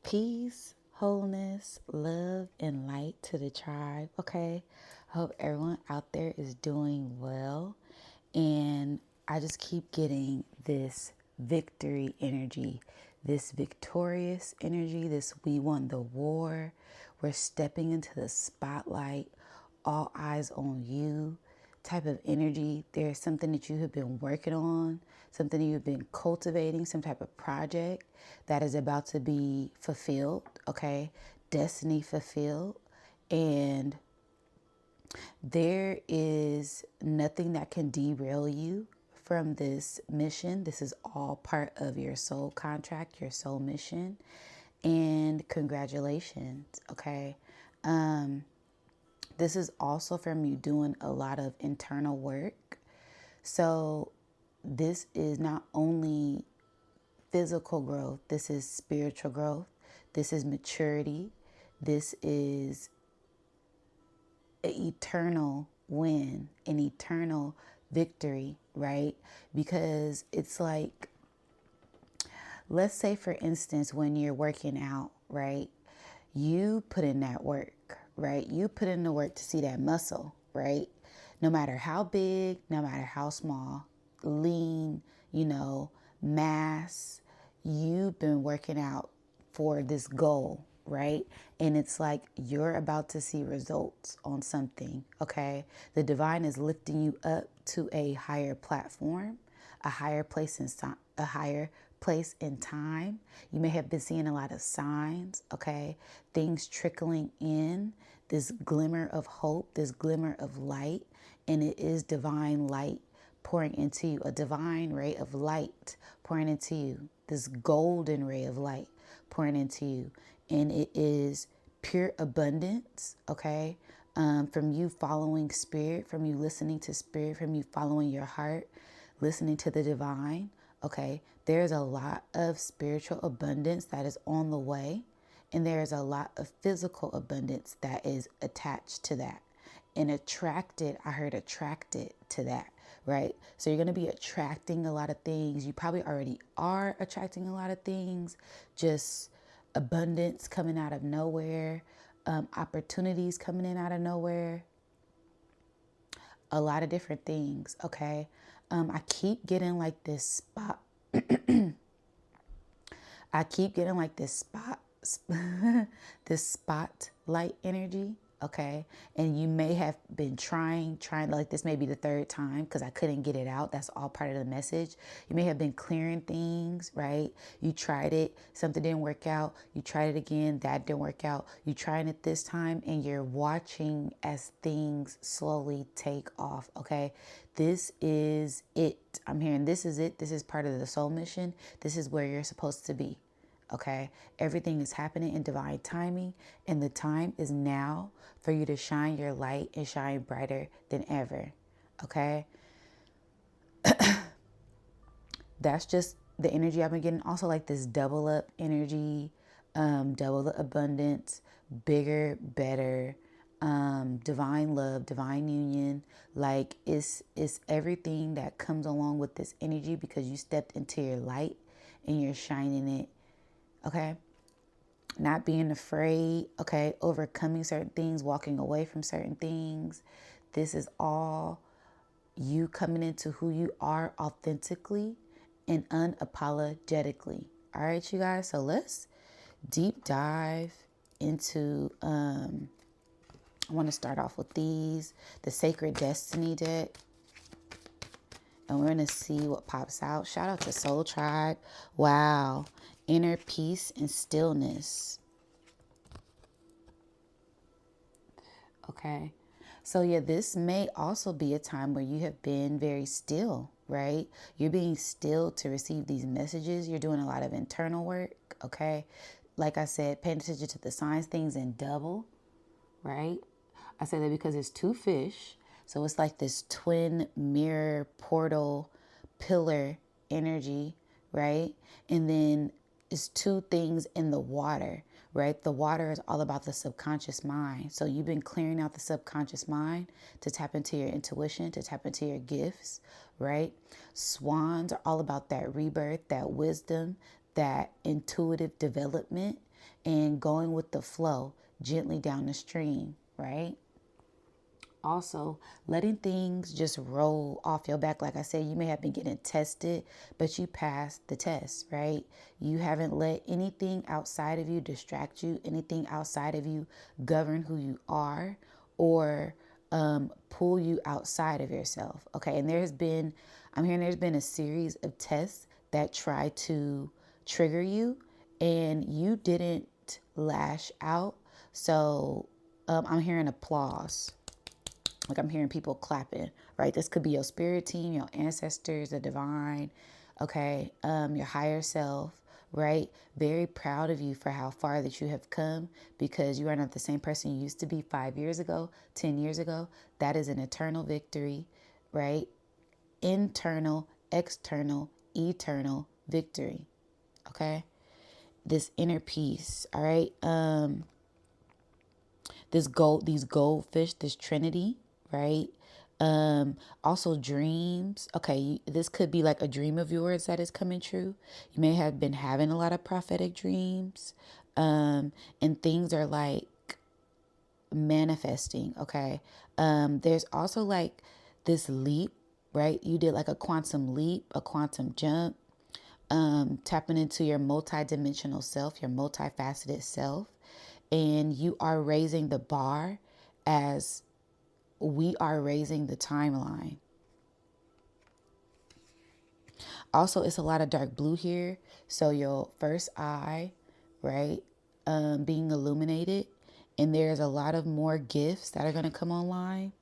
Peace, wholeness, love, and light to the tribe. Okay. I hope everyone out there is doing well. And I just keep getting this victory energy, this victorious energy, this we won the war. We're stepping into the spotlight, all eyes on you type of energy. There's something that you have been working on, something you've been cultivating, some type of project that is about to be fulfilled, okay? Destiny fulfilled. And there is nothing that can derail you from this mission. This is all part of your soul contract, your soul mission. And congratulations, okay? This is also from you doing a lot of internal work. So this is not only physical growth, this is spiritual growth, this is maturity, this is an eternal win, an eternal victory, right? Because it's like, let's say for instance, when you're working out, right? You put in that work, right? You put in the work to see that muscle, right? No matter how big, no matter how small, lean, mass, you've been working out for this goal, right? And it's like you're about to see results on something, okay? The divine is lifting you up to a higher platform, a higher place in time. You may have been seeing a lot of signs, okay? Things trickling in, this glimmer of hope, this glimmer of light, and it is divine light pouring into you, a divine ray of light pouring into you, this golden ray of light pouring into you. And it is pure abundance, okay? From you following spirit, from you listening to spirit, from you following your heart, listening to the divine, okay? There's a lot of spiritual abundance that is on the way, and there's a lot of physical abundance that is attached to that. And I heard attracted to that, right? So you're going to be attracting a lot of things. You probably already are attracting a lot of things, just abundance coming out of nowhere, opportunities coming in out of nowhere, a lot of different things, okay? I keep getting like this spot. I keep getting like this this spotlight energy, okay? And you may have been trying, like this may be the third time because I couldn't get it out. That's all part of the message. You may have been clearing things, right? You tried it, something didn't work out. You tried it again, that didn't work out. You trying it this time and you're watching as things slowly take off, okay? This is it. I'm hearing this is it. This is part of the soul mission. This is where you're supposed to be. Okay, everything is happening in divine timing, and the time is now for you to shine your light and shine brighter than ever. Okay, that's just the energy I've been getting. Also, like this double up energy, double the abundance, bigger, better, divine love, divine union. Like it's everything that comes along with this energy because you stepped into your light and you're shining it. Okay, not being afraid, okay, overcoming certain things, walking away from certain things. This is all you coming into who you are authentically and unapologetically. All right, you guys, so let's deep dive into, I want to start off with the Sacred Destiny deck. And we're going to see what pops out. Shout out to Soul Tribe. Wow. Inner peace and stillness. Okay. So yeah, this may also be a time where you have been very still, right? You're being still to receive these messages. You're doing a lot of internal work, okay? Like I said, paying attention to the signs, things in double, right? I say that because it's two fish. So it's like this twin mirror portal pillar energy, right? And then it's two things in the water, right? The water is all about the subconscious mind. So you've been clearing out the subconscious mind to tap into your intuition, to tap into your gifts, right? Swans are all about that rebirth, that wisdom, that intuitive development. and going with the flow gently down the stream, right? Also, letting things just roll off your back. Like I said, you may have been getting tested, but you passed the test, right? You haven't let anything outside of you distract you, anything outside of you govern who you are, or pull you outside of yourself. Okay. And I'm hearing there's been a series of tests that try to trigger you, and you didn't lash out. So I'm hearing applause. Like I'm hearing people clapping, right? This could be your spirit team, your ancestors, the divine, okay, your higher self, right? Very proud of you for how far that you have come, because you are not the same person you used to be 5 years ago, 10 years ago. That is an eternal victory, right? Internal, external, eternal victory, okay? This inner peace, all right? These goldfish, this trinity, right? Also dreams. Okay, this could be like a dream of yours that is coming true. You may have been having a lot of prophetic dreams. And things are like manifesting, okay? There's also like this leap, right? You did like a quantum leap, a quantum jump, tapping into your multidimensional self, your multifaceted self. And you are raising the bar as we are raising the timeline. Also, it's a lot of dark blue here. So your first eye, right, being illuminated. And there's a lot of more gifts that are going to come online.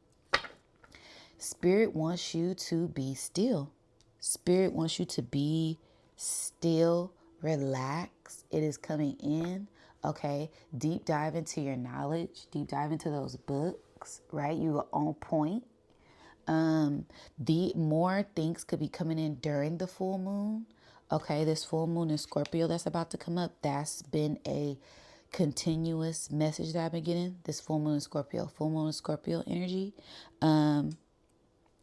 Spirit wants you to be still. Spirit wants you to be still, relax. It is coming in. Okay. Deep dive into your knowledge. Deep dive into those books, right? You are on point. The more things could be coming in during the full moon. Okay. This full moon in Scorpio that's about to come up. That's been a continuous message that I've been getting. This full moon in Scorpio energy. In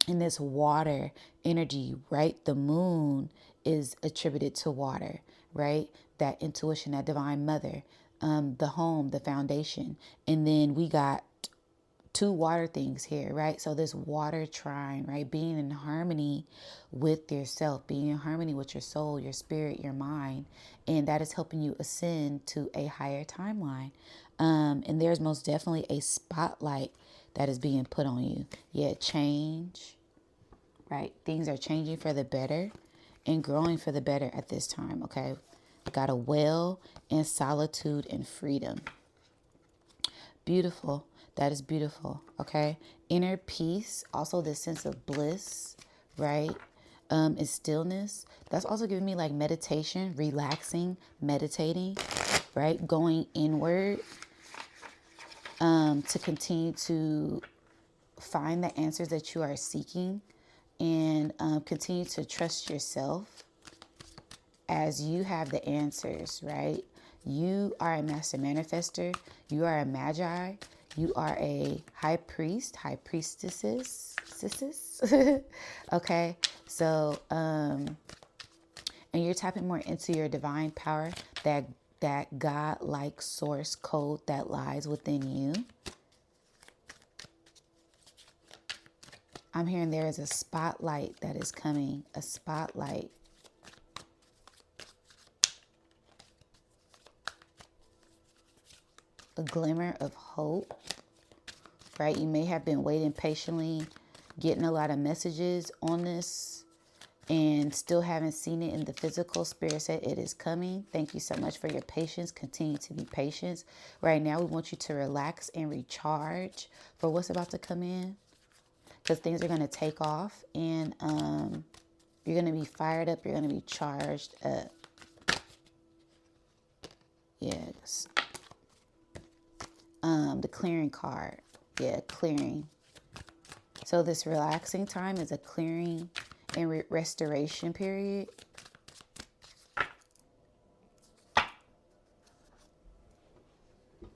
this water energy, right? The moon is attributed to water, right? That intuition, that divine mother, the home, the foundation. And then we got two water things here, right? So this water trine, right? Being in harmony with yourself, being in harmony with your soul, your spirit, your mind. And that is helping you ascend to a higher timeline. And there's most definitely a spotlight that is being put on you. Yeah, change, right? Things are changing for the better and growing for the better at this time, okay? Got a well and solitude and freedom. Beautiful. That is beautiful, okay? Inner peace, also this sense of bliss, right? Is stillness. That's also giving me like meditation, relaxing, meditating, right? Going inward to continue to find the answers that you are seeking, and continue to trust yourself as you have the answers, right? You are a master manifester. You are a magi. You are a high priest, high priestesses. Okay. So, and you're tapping more into your divine power, that God-like source code that lies within you. I'm hearing there is a spotlight that is coming, a spotlight. A glimmer of hope, right? You may have been waiting patiently, getting a lot of messages on this, and still haven't seen it in the physical. Spirit said it is coming. Thank you so much for your patience. Continue to be patient. Right now, we want you to relax and recharge for what's about to come in, because things are going to take off, and you're going to be fired up. You're going to be charged up. Yes. The clearing card. Yeah, clearing. So this relaxing time is a clearing and restoration period.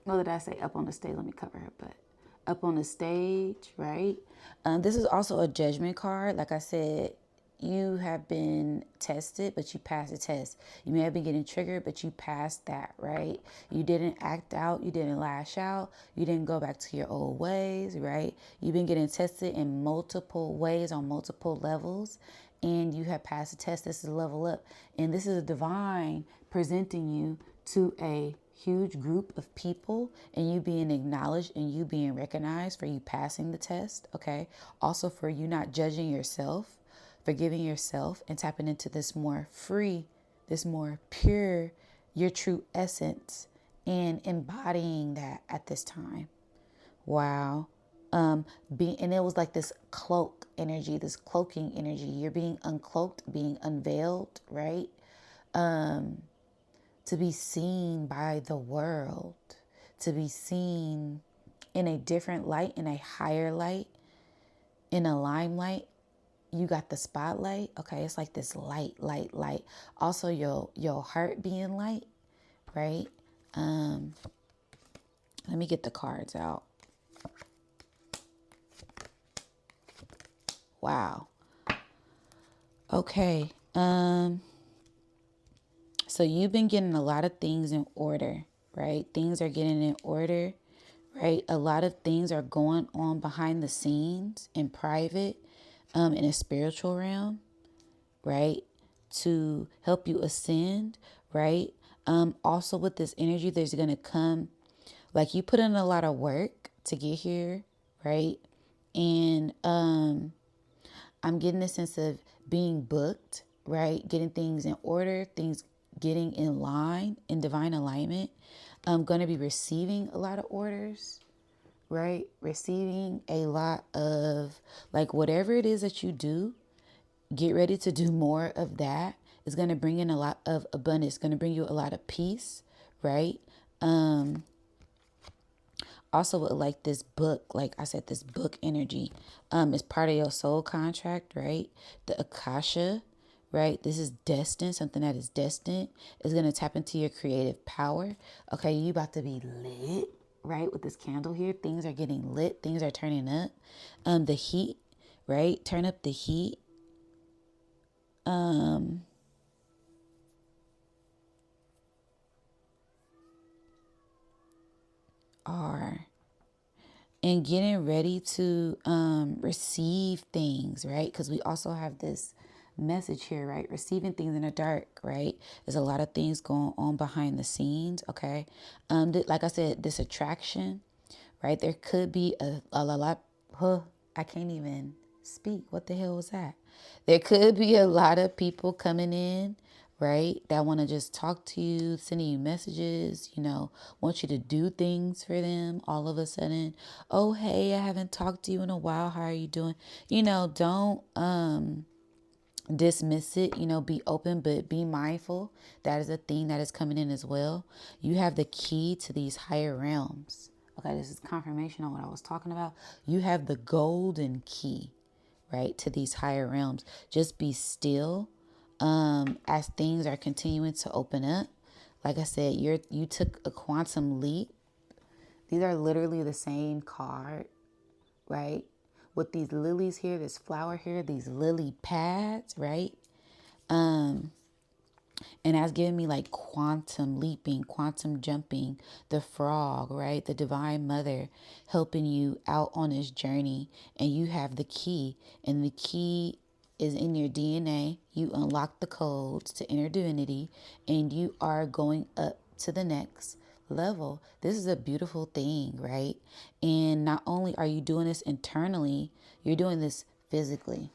What did I say? Up on the stage. Let me cover her butt. Up on the stage, right? This is also a judgment card. Like I said, you have been tested, but you passed the test. You may have been getting triggered, but you passed that, right? You didn't act out. You didn't lash out. You didn't go back to your old ways, right? You've been getting tested in multiple ways on multiple levels, and you have passed the test. This is a level up. And this is a divine presenting you to a huge group of people, and you being acknowledged and you being recognized for you passing the test, okay? Also for you not judging yourself, forgiving yourself, and tapping into this more free, this more pure, your true essence, and embodying that at this time. Wow. And it was like this cloak energy, this cloaking energy. You're being uncloaked, being unveiled, right? To be seen by the world, to be seen in a different light, in a higher light, in a limelight. You got the spotlight. Okay, it's like this light. Also your heart being light, right? Let me get the cards out. Wow. Okay. So you've been getting a lot of things in order, right? Things are getting in order, right? A lot of things are going on behind the scenes in private, in a spiritual realm, right? To help you ascend, right? Also with this energy, there's going to come, like you put in a lot of work to get here, right? And I'm getting a sense of being booked, right? Getting things in order, things getting in line, in divine alignment. I'm going to be receiving a lot of orders, right? Receiving a lot of, like, whatever it is that you do, get ready to do more of that. It's going to bring in a lot of abundance. It's going to bring you a lot of peace, right? Also with like this book, like I said, this book energy, is part of your soul contract, right? The Akasha, right? This is destined, something that is destined is going to tap into your creative power. Okay, you about to be lit, right? With this candle here, things are getting lit, things are turning up. The heat, right? Turn up the heat. Are and getting ready to receive things, right? Because we also have this message here, right? Receiving things in the dark, right? There's a lot of things going on behind the scenes, okay? Like I said, this attraction, right? There could be a lot, I can't even speak. What the hell was that? There could be a lot of people coming in, right? That want to just talk to you, sending you messages, want you to do things for them all of a sudden. Oh, hey, I haven't talked to you in a while. How are you doing? Don't dismiss it, be open, but be mindful. That is a thing that is coming in as well. You have the key to these higher realms. Okay, this is confirmation on what I was talking about. You have the golden key, right, to these higher realms. Just be still as things are continuing to open up. Like I said, you took a quantum leap. These are literally the same card, right? With these lilies here, this flower here, these lily pads, right? And that's giving me like quantum leaping, quantum jumping, the frog, right? The divine mother helping you out on this journey. And you have the key, and the key is in your DNA. You unlock the codes to inner divinity, and you are going up to the next level. This is a beautiful thing, right? And not only are you doing this internally, you're doing this physically.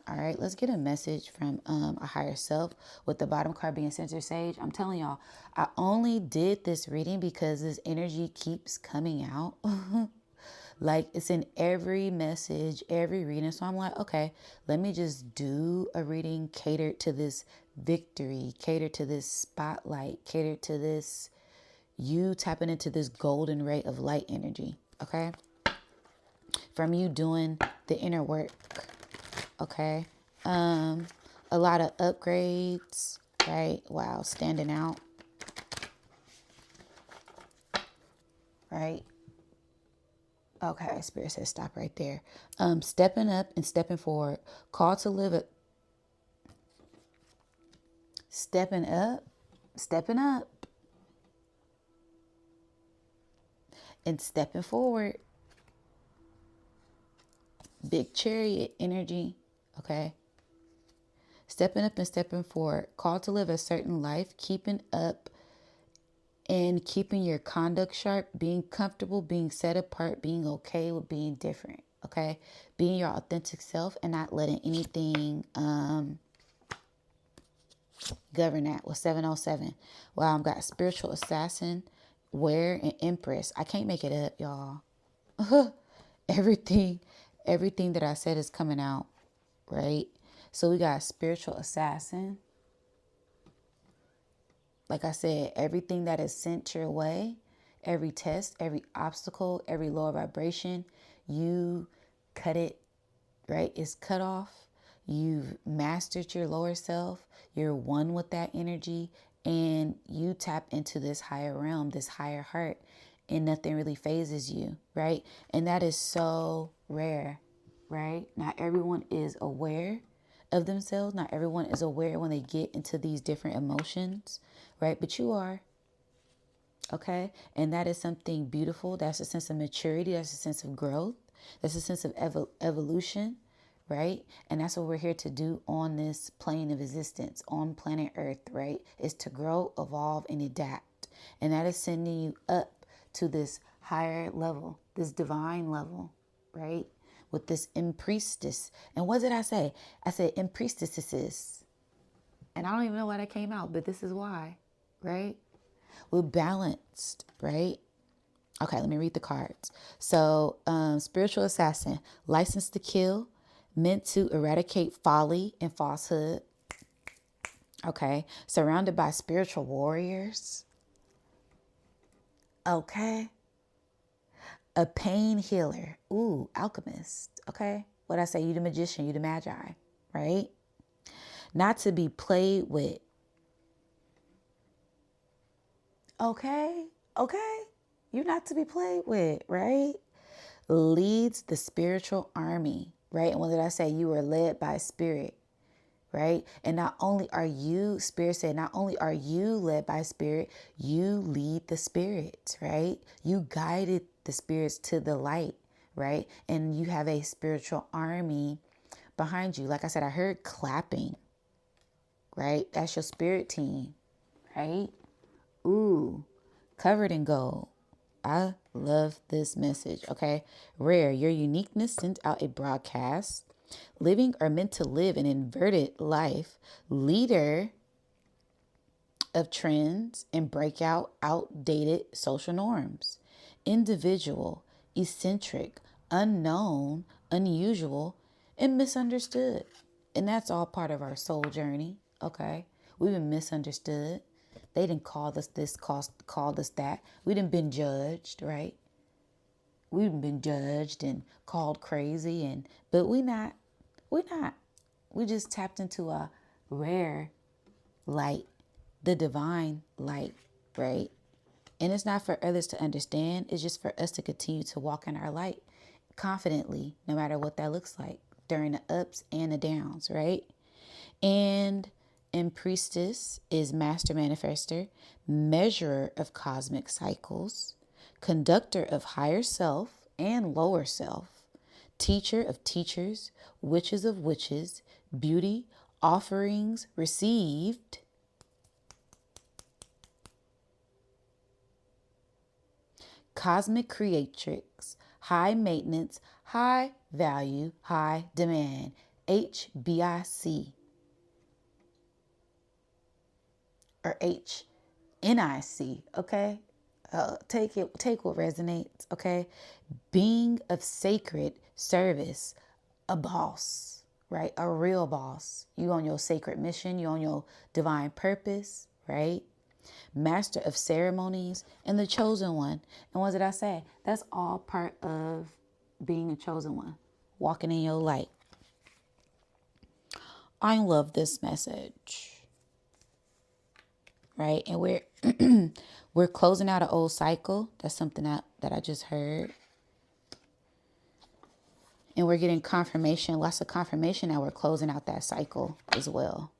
All right, let's get a message from a higher self with the bottom card being Center Sage. I'm telling y'all, I only did this reading because this energy keeps coming out. Like it's in every message, every reading. So I'm like, okay, let me just do a reading catered to this victory, catered to this spotlight, catered to this, you tapping into this golden ray of light energy, okay? From you doing the inner work. Okay. A lot of upgrades, right? Wow, standing out. Right? Okay, Spirit says stop right there. Stepping up and stepping forward. Call to live it. stepping up, and stepping forward. Big chariot energy, okay? Stepping up and stepping forward. Called to live a certain life, keeping up and keeping your conduct sharp, being comfortable, being set apart, being okay with being different, okay? Being your authentic self and not letting anything govern that. With 707. Wow, I've got spiritual assassin, where, and empress. I can't make it up, y'all. everything that I said is coming out, right? So we got spiritual assassin. Like I said, everything that is sent your way, every test, every obstacle, every lower vibration, you cut it, right? It's cut off. You've mastered your lower self. You're one with that energy, and you tap into this higher realm, this higher heart, and nothing really phases you, right? And that is so rare, right? Not everyone is aware of themselves. Not everyone is aware when they get into these different emotions, right? But you are, okay? And that is something beautiful. That's a sense of maturity. That's a sense of growth. That's a sense of evolution, right? And that's what we're here to do on this plane of existence, on planet Earth, right? Is to grow, evolve, and adapt. And that is sending you up to this higher level, this divine level, right? With this priestess. And what did I say? I said priestesses. And I don't even know why that came out, but this is why, right? We're balanced, right? Okay, let me read the cards. So, spiritual assassin, licensed to kill, meant to eradicate folly and falsehood. Okay, surrounded by spiritual warriors. Okay. A pain healer. Ooh, alchemist. Okay. What I say, you the magician, you the magi, right? Not to be played with. Okay. Okay. You're not to be played with, right? Leads the spiritual army, right? And what did I say? You were led by spirit, right? And not only are you, Spirit said, not only are you led by spirit, you lead the spirits, right? You guided the spirits to the light, right? And you have a spiritual army behind you. Like I said, I heard clapping, right? That's your spirit team, right? Ooh, covered in gold. I love this message, okay? Rare, your uniqueness sent out a broadcast. Living or meant to live an inverted life. Leader of trends and break out outdated social norms. Individual, eccentric, unknown, unusual, and misunderstood. And that's all part of our soul journey, okay? We've been misunderstood. They didn't call us this, called us that. We didn't been judged, right? We've been judged and called crazy, but we're not. We just tapped into a rare light, the divine light, right? And it's not for others to understand. It's just for us to continue to walk in our light confidently, no matter what that looks like during the ups and the downs, right? And priestess is master manifester, measurer of cosmic cycles, conductor of higher self and lower self, teacher of teachers, witches of witches, beauty, offerings received, cosmic creatrix, high maintenance, high value, high demand, HBIC or HNIC, okay? Take what resonates, okay? Being of sacred service, a boss, right? A real boss. You on your sacred mission, you on your divine purpose, right? Master of ceremonies and the chosen one. And what did I say? That's all part of being a chosen one, walking in your light. I love this message, right? And we're closing out an old cycle. That's something that I just heard. And we're getting confirmation, lots of confirmation that we're closing out that cycle as well.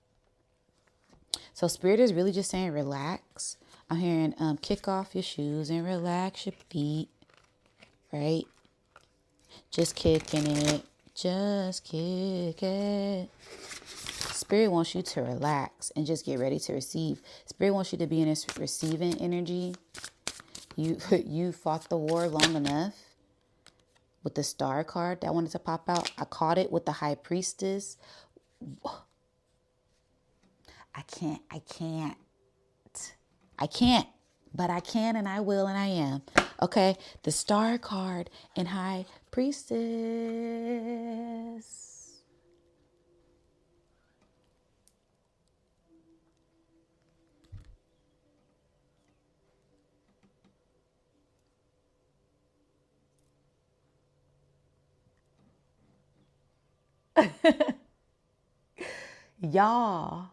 So Spirit is really just saying relax. I'm hearing kick off your shoes and relax your feet, right? Just kicking it. Just kick it. Spirit wants you to relax and just get ready to receive. Spirit wants you to be in this receiving energy. You fought the war long enough with the star card that wanted to pop out. I caught it with the high priestess. I can't, but I can and I will and I am. Okay, the star card and high priestess. Y'all,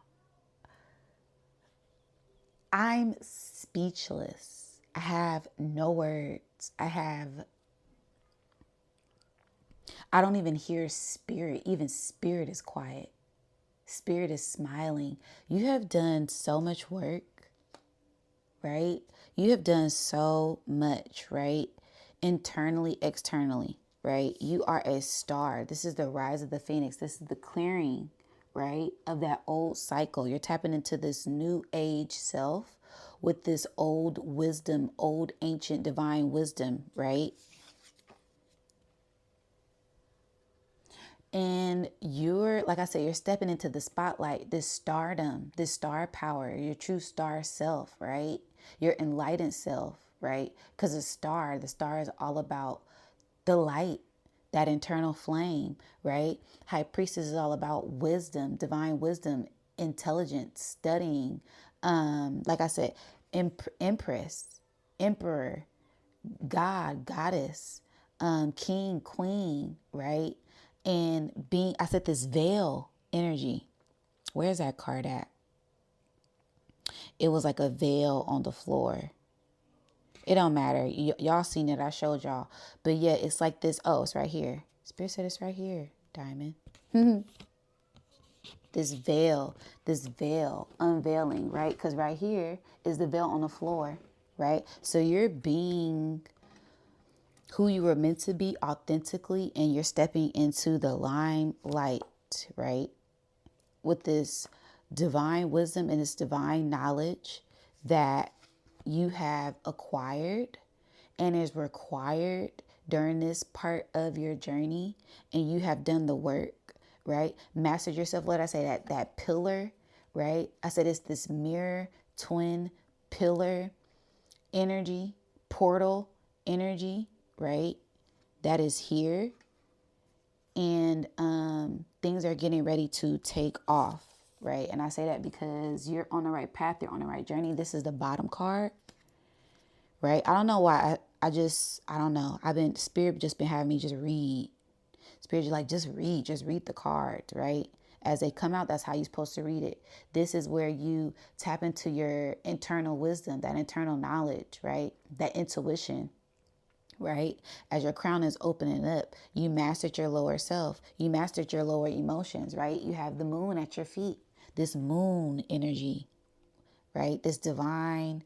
I'm speechless. I have no words. I don't even hear spirit. Even spirit is quiet. Spirit is smiling. You have done so much work, right? You have done so much, right? Internally, externally, right? You are a star. This is the rise of the phoenix. This is the clearing, right, of that old cycle. You're tapping into this new age self with this old wisdom, old ancient divine wisdom, right? And you're, like I said, you're stepping into the spotlight, this stardom, this star power, your true star self, right? Your enlightened self, right? Because the star is all about the light, that internal flame, right? High priestess is all about wisdom, divine wisdom, intelligence, studying. Like I said, empress, emperor, God, goddess, king, queen, right? And being, I said this veil energy. Where's that card at? It was like a veil on the floor. It don't matter. Y'all seen it. I showed y'all. But yeah, it's like this. Oh, it's right here. Spirit said it's right here, Diamond. This veil unveiling, right? Because right here is the veil on the floor, right? So you're being who you were meant to be authentically, and you're stepping into the limelight, right? With this divine wisdom and this divine knowledge that you have acquired and is required during this part of your journey, and you have done the work, right? Mastered yourself. What I say, that pillar, right? I said it's this mirror twin pillar energy, portal energy, right? That is here. And things are getting ready to take off, right? And I say that because you're on the right path. You're on the right journey. This is the bottom card, right? I don't know why. I don't know. Spirit just been having me just read. Spirit just like, just read the cards, right? As they come out, that's how you're supposed to read it. This is where you tap into your internal wisdom, that internal knowledge, right? That intuition, right? As your crown is opening up, you mastered your lower self. You mastered your lower emotions, right? You have the moon at your feet, this moon energy, right? This divine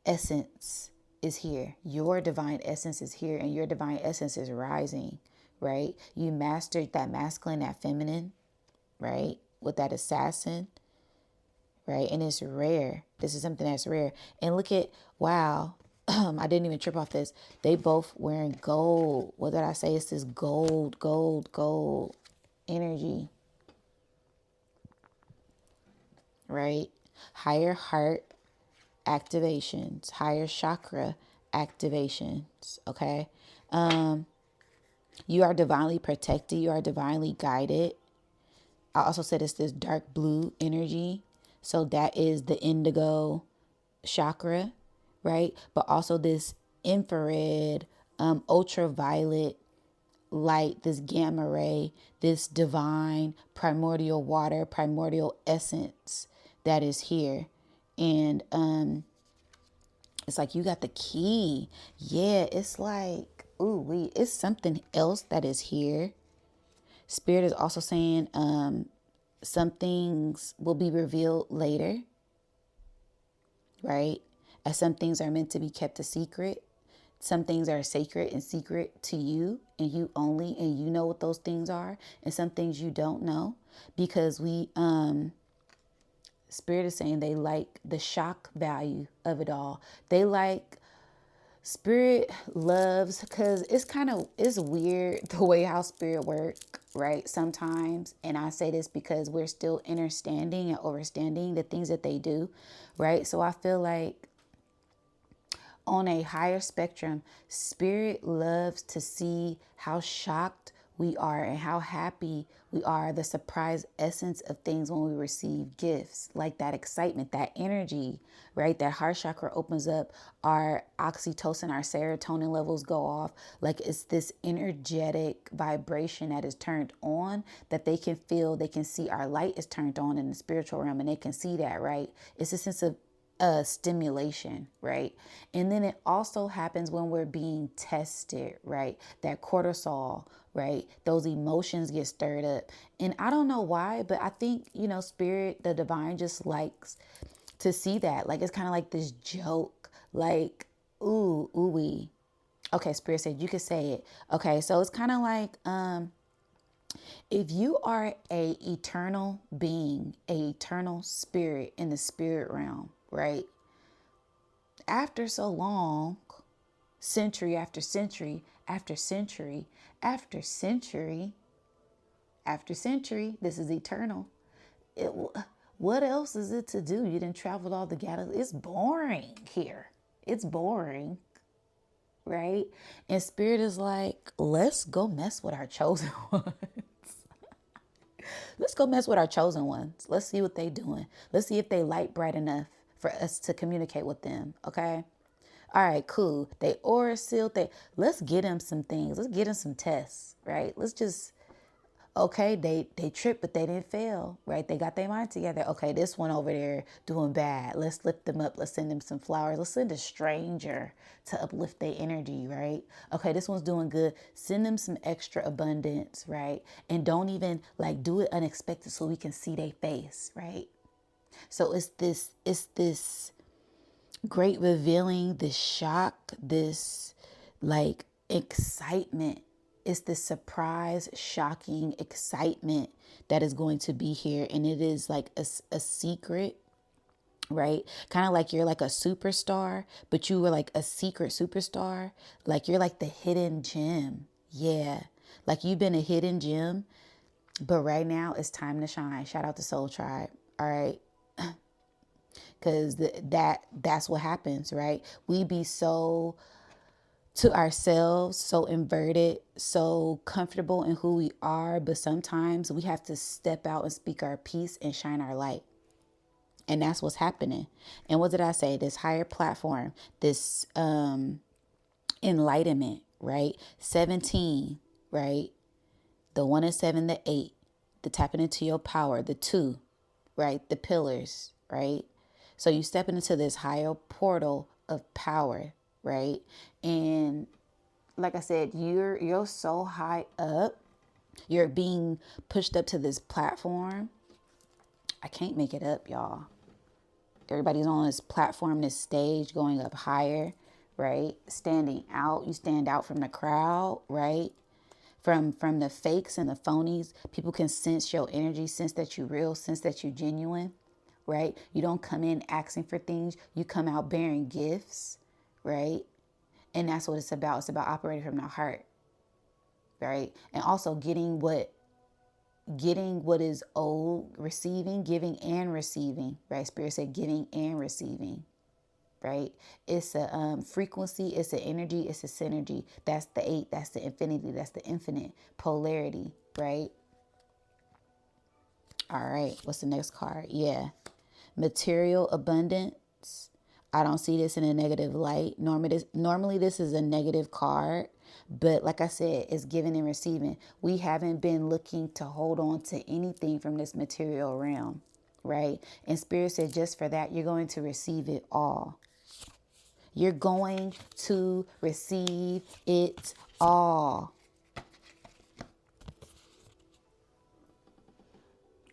essence is here. Your divine essence is here, and your divine essence is rising, right? You mastered that masculine, that feminine, right? With that assassin, right? And it's rare. This is something that's rare. And look at, wow, I didn't even trip off this. They both wearing gold. What did I say? It's this gold, gold, gold energy, right? Higher heart activations, higher chakra activations, okay? You are divinely protected. You are divinely guided. I also said it's this dark blue energy. So that is the indigo chakra, right? But also this infrared, ultraviolet light, this gamma ray, this divine primordial water, primordial essence that is here. And it's like you got the key. Yeah, it's like, ooh, it's something else that is here. Spirit is also saying some things will be revealed later, right? As some things are meant to be kept a secret. Some things are sacred and secret to you and you only, and you know what those things are. And some things you don't know, because Spirit is saying they like the shock value of it all. They like, Spirit loves, because it's weird the way how Spirit work, right? Sometimes, and I say this because we're still understanding and overstanding the things that they do, right? So I feel like on a higher spectrum, Spirit loves to see how shocked we are and how happy we are, the surprise essence of things when we receive gifts, like that excitement, that energy, right? That heart chakra opens up, our oxytocin, our serotonin levels go off. Like it's this energetic vibration that is turned on, that they can feel, they can see. Our light is turned on in the spiritual realm, and they can see that, right? It's a sense of stimulation, right? And then it also happens when we're being tested, right? That cortisol, right? Those emotions get stirred up. And I don't know why, but I think, Spirit, the divine, just likes to see that. Like, it's kind of like this joke, like, ooh, ooey. Okay, Spirit said you could say it. Okay, so it's kind of like, if you are a eternal being, a eternal spirit in the spirit realm, right? After so long, century after century after century after century after century, this is eternal. It, what else is it to do? You didn't travel all the galaxies. It's boring here. It's boring, right? And Spirit is like, let's go mess with our chosen ones. Let's go mess with our chosen ones. Let's see what they doing. Let's see if they light bright enough for us to communicate with them. Okay. All right, cool. They aura sealed. Let's get them some things. Let's get them some tests, right? Let's just, okay, they tripped, but they didn't fail, right? They got their mind together. Okay, this one over there doing bad. Let's lift them up. Let's send them some flowers. Let's send a stranger to uplift their energy, right? Okay, this one's doing good. Send them some extra abundance, right? And don't even like do it unexpected so we can see their face, right? So it's this great revealing, this shock, this like excitement. It's the surprise, shocking excitement that is going to be here. And it is like a secret, right? Kind of like you're like a superstar, but you were like a secret superstar. Like you're like the hidden gem. Yeah. Like you've been a hidden gem, but right now it's time to shine. Shout out to Soul Tribe. All right. Because that's what happens, right? We be so to ourselves, so inverted, so comfortable in who we are, but sometimes we have to step out and speak our piece and shine our light. And that's what's happening. And what did I say? This higher platform, this enlightenment, right? 17, right? The 1 and 7, the 8, the tapping into your power, the 2, right? The pillars, right? So you step into this higher portal of power, right? And like I said, you're so high up. You're being pushed up to this platform. I can't make it up, y'all. Everybody's on this platform, this stage, going up higher, right? Standing out. You stand out from the crowd, right? From the fakes and the phonies. People can sense your energy, sense that you're real, sense that you're genuine, right? You don't come in asking for things. You come out bearing gifts, right? And that's what it's about. It's about operating from the heart, right? And also getting what is owed, receiving, giving and receiving, right? Spirit said giving and receiving, right? It's a frequency, it's an energy, it's a synergy. That's the 8, that's the infinity, that's the infinite polarity, right? All right, what's the next card? Yeah, material abundance. I don't see this in a negative light. Normally this is a negative card, but like I said, it's giving and receiving. We haven't been looking to hold on to anything from this material realm, right? And Spirit said just for that, you're going to receive it all. You're going to receive it all.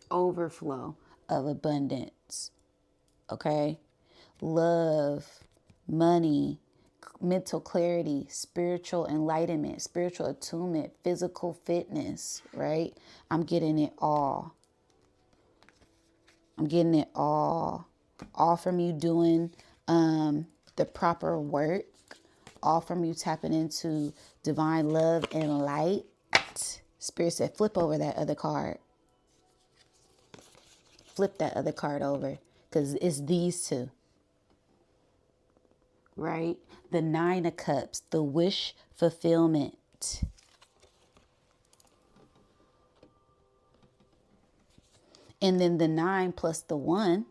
Overflow of abundance. Okay? love, money, mental clarity, spiritual enlightenment, spiritual attunement, physical fitness, right? I'm getting it all. I'm getting it all. All from you doing the proper work. All from you tapping into divine love and light. Spirit said, flip over that other card. Flip that other card over. Because it's these two. Right? The Nine of Cups. The wish fulfillment. And then the 9 plus the 1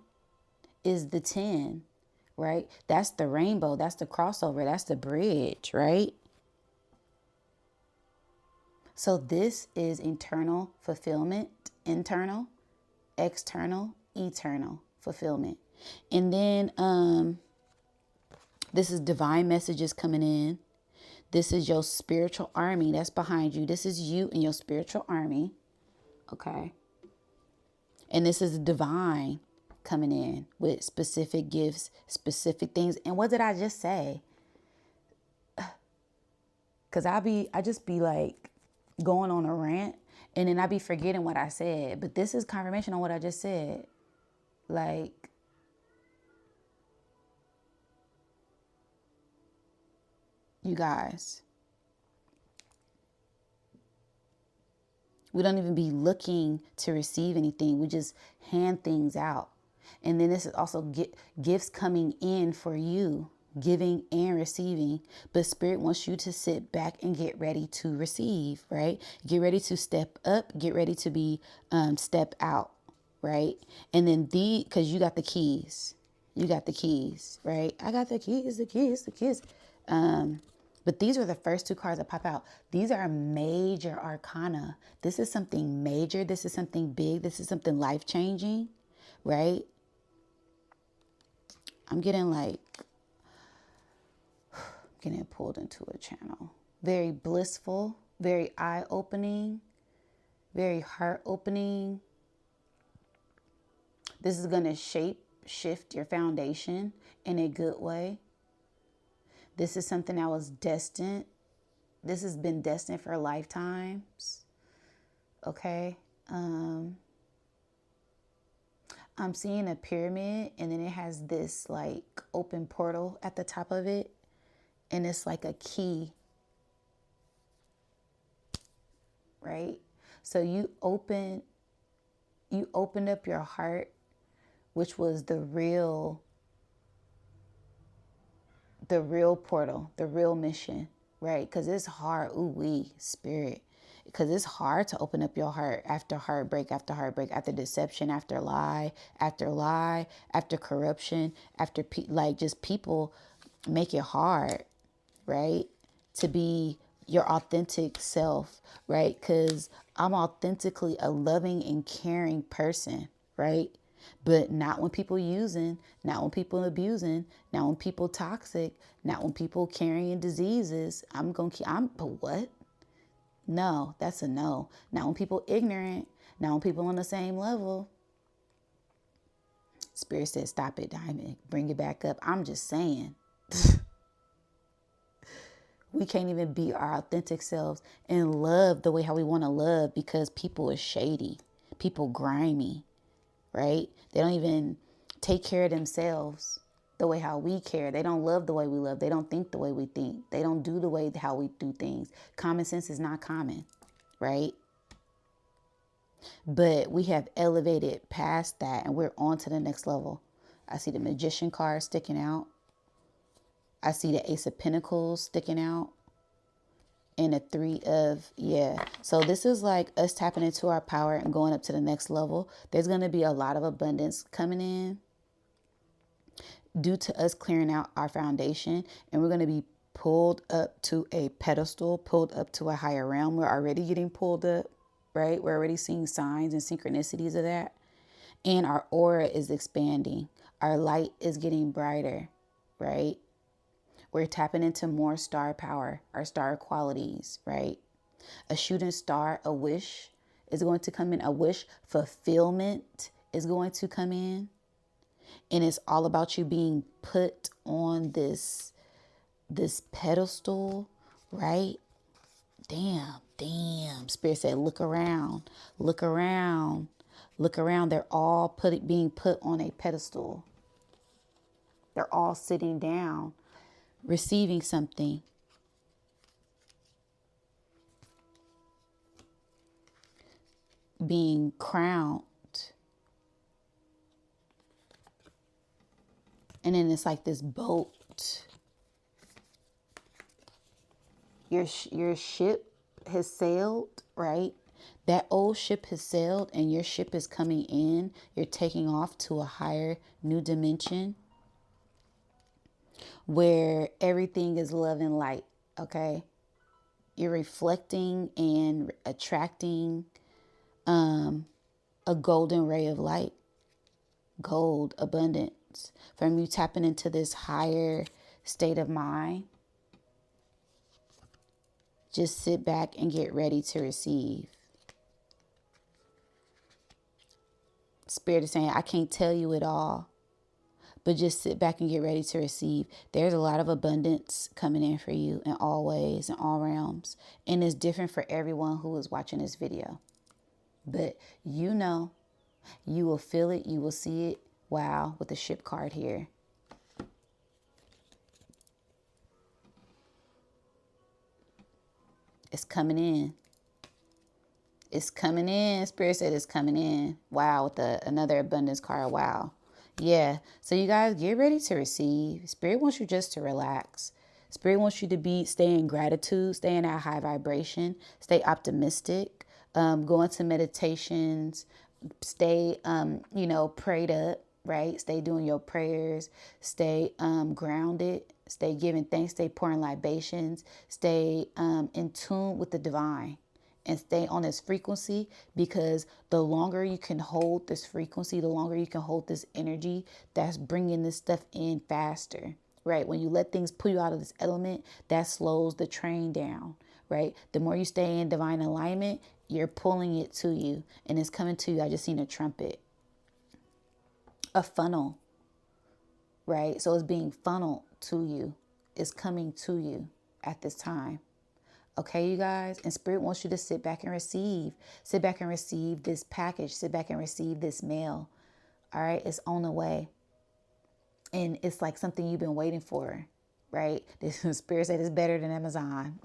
is the 10. Right? That's the rainbow. That's the crossover. That's the bridge. Right? So this is internal fulfillment. Internal, external, eternal fulfillment. And then this is divine messages coming in. This is your spiritual army that's behind you. This is you and your spiritual army. Okay. And this is divine coming in with specific gifts, specific things. And what did I just say? Because I just be like going on a rant and then I be forgetting what I said. But this is confirmation on what I just said. Like, you guys, we don't even be looking to receive anything. We just hand things out. And then this is also gifts coming in for you, giving and receiving. But Spirit wants you to sit back and get ready to receive, right? Get ready to step up, get ready to be step out, right? And then because you got the keys. You got the keys, right? I got the keys. But these are the first two cards that pop out. These are major arcana. This is something major. This is something big. This is something life-changing, right? I'm getting pulled into a channel. Very blissful, very eye-opening, very heart-opening. This is going to shift your foundation in a good way. This is something that was destined. This has been destined for lifetimes. Okay. I'm seeing a pyramid and then it has this like open portal at the top of it. And it's like a key. Right? So you opened up your heart, which was the real portal, the real mission, right? Because it's hard, Spirit. Because it's hard to open up your heart after heartbreak, after deception, after lie, after corruption, after just people make it hard, right? To be your authentic self, right? Because I'm authentically a loving and caring person, right? But not when people using, not when people abusing, not when people toxic, not when people carrying diseases. But what? No, that's a no. Not when people ignorant, not when people on the same level. Spirit said, stop it, Diamond. Bring it back up. I'm just saying. We can't even be our authentic selves and love the way how we want to love because people are shady. People grimy. Right? They don't even take care of themselves the way how we care. They don't love the way we love. They don't think the way we think. They don't do the way how we do things. Common sense is not common, right? But we have elevated past that and we're on to the next level. I see the Magician card sticking out. I see the Ace of Pentacles sticking out. And a 3 of, So this is like us tapping into our power and going up to the next level. There's going to be a lot of abundance coming in due to us clearing out our foundation. And we're going to be pulled up to a pedestal, pulled up to a higher realm. We're already getting pulled up, right? We're already seeing signs and synchronicities of that. And our aura is expanding. Our light is getting brighter, right? We're tapping into more star power, our star qualities, right? A shooting star, a wish is going to come in. A wish fulfillment is going to come in. And it's all about you being put on this pedestal, right? Damn. Spirit said, look around, look around, look around. They're all being put on a pedestal. They're all sitting down, receiving something. Being crowned. And then it's like this boat. Your ship has sailed, right? That old ship has sailed and your ship is coming in. You're taking off to a higher new dimension where everything is love and light, okay? You're reflecting and attracting a golden ray of light, gold, abundance, from you tapping into this higher state of mind. Just sit back and get ready to receive. Spirit is saying, I can't tell you it all, but just sit back and get ready to receive. There's a lot of abundance coming in for you in all ways, in all realms. And it's different for everyone who is watching this video. But you know, you will feel it, you will see it. Wow, with the ship card here. It's coming in. It's coming in. Spirit said it's coming in. Wow, with another abundance card. Wow. Yeah. So you guys get ready to receive. Spirit wants you just to relax. Spirit wants you to stay in gratitude, stay in that high vibration, stay optimistic, go into meditations, stay, prayed up, right? Stay doing your prayers, stay grounded, stay giving thanks, stay pouring libations, stay in tune with the divine. And stay on this frequency, because the longer you can hold this frequency, the longer you can hold this energy, that's bringing this stuff in faster, right? When you let things pull you out of this element, that slows the train down, right? The more you stay in divine alignment, you're pulling it to you and it's coming to you. I just seen a trumpet, a funnel, right? So it's being funneled to you. It's coming to you at this time. Okay, you guys, and Spirit wants you to sit back and receive. Sit back and receive this package. Sit back and receive this mail. All right, it's on the way. And it's like something you've been waiting for, right? This Spirit said it's better than Amazon.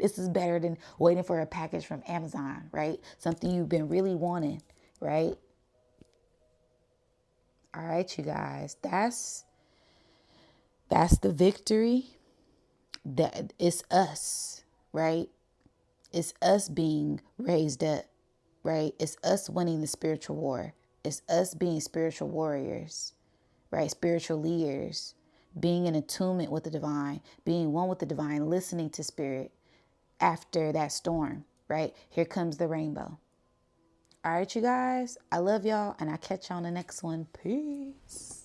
This is better than waiting for a package from Amazon, right? Something you've been really wanting, right? All right, you guys, that's the victory. That it's us, right? It's us being raised up, right? It's us winning the spiritual war. It's us being spiritual warriors, right? Spiritual leaders, being in attunement with the divine, being one with the divine, listening to Spirit after that storm, right? Here comes the rainbow. All right, you guys, I love y'all, and I'll catch y'all on the next one. Peace.